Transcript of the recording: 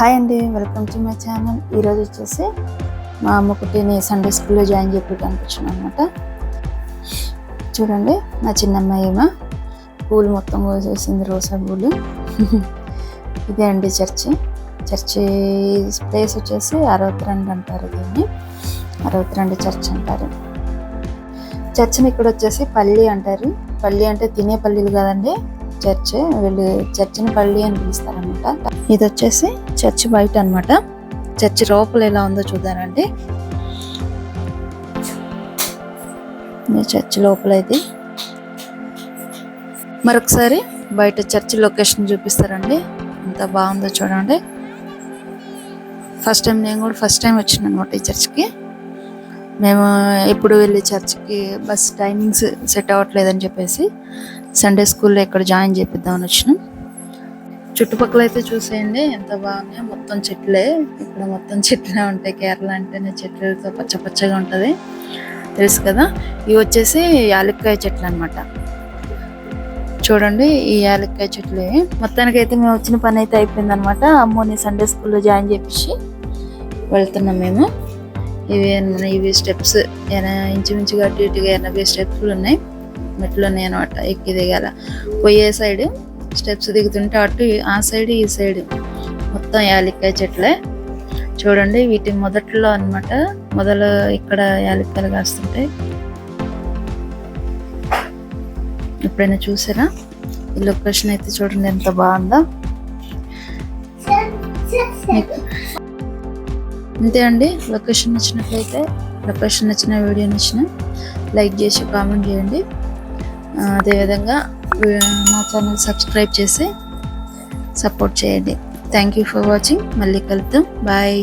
Hi అండి, welcome to my channel. ఈరోజు వచ్చేసి మా అమ్మ కుట్టిని సండే స్కూల్లో జాయిన్ చేయడానికి వచ్చాను అనమాట. చూడండి, నా చిన్నమ్మాయి ఏమో పూలు మొత్తం కోసేసింది, రోజా పూలు. ఇదే అండి చర్చి ప్లేస్ వచ్చేసి 62 అంటారు. దీన్ని 62 చర్చ్ అంటారు. చర్చిని ఇక్కడ వచ్చేసి పల్లి అంటారు. పల్లి అంటే తినే పల్లీలు కాదండి, చర్చ్. వీళ్ళు చర్చిని పల్లి అని పిలుస్తారనమాట. ఇది వచ్చేసి చర్చ్ బయట అనమాట. చర్చ్ లోపల ఎలా ఉందో చూద్దానండి. చర్చ్ లోపల ఇది. మరొకసారి బయట చర్చ్ లొకేషన్ చూపిస్తారండి, ఎంత బాగుందో చూడండి. నేను కూడా ఫస్ట్ టైం వచ్చిన అనమాట ఈ చర్చ్కి. మేము ఎప్పుడు వెళ్ళి చర్చ్కి బస్ టైమింగ్స్ సెట్ అవ్వట్లేదని చెప్పేసి సండే స్కూల్లో ఇక్కడ జాయిన్ చేపిద్దామని వచ్చినాం. చుట్టుపక్కల అయితే చూసేయండి ఎంత బాగున్నాయి, మొత్తం చెట్లే. ఇక్కడ మొత్తం చెట్లే ఉంటాయి. కేరళ అంటేనే చెట్లతో పచ్చగా ఉంటుంది, తెలుసు కదా. ఇవి వచ్చేసి యాలక్కాయ చెట్లు అనమాట. చూడండి, ఈ యాలక్కాయ చెట్లు. మొత్తానికి అయితే మేము వచ్చిన పని అయితే అయిపోయింది అనమాట. అమ్మోని సండే స్కూల్లో జాయిన్ చేపించి వెళ్తున్నాం మేము. ఇవి స్టెప్స్ ఇంచుమించుగా అటు ఇటుగా 80 స్టెప్స్లు ఉన్నాయి, మెట్లు ఉన్నాయి అనమాట. ఎక్కి దిగాల. పోయే సైడ్ స్టెప్స్ దిగుతుంటే అటు ఆ సైడ్ ఈ సైడ్ మొత్తం యాలక్కాయ చెట్లే. చూడండి, వీటి మొదట్లో అనమాట, ఇక్కడ యాలక్కాయలు కాస్తుంటాయి. ఎప్పుడైనా చూసారా? ఈ లొకేషన్ అయితే చూడండి ఎంత బాగుందో. అంతే అండి. లొకేషన్ నచ్చిన వీడియో నచ్చిన లైక్ చేసి కామెంట్ చేయండి. అదేవిధంగా నా ఛానల్ సబ్స్క్రైబ్ చేసి సపోర్ట్ చేయండి. Thank you for watching. మళ్ళీ కలుద్దాం. బాయ్.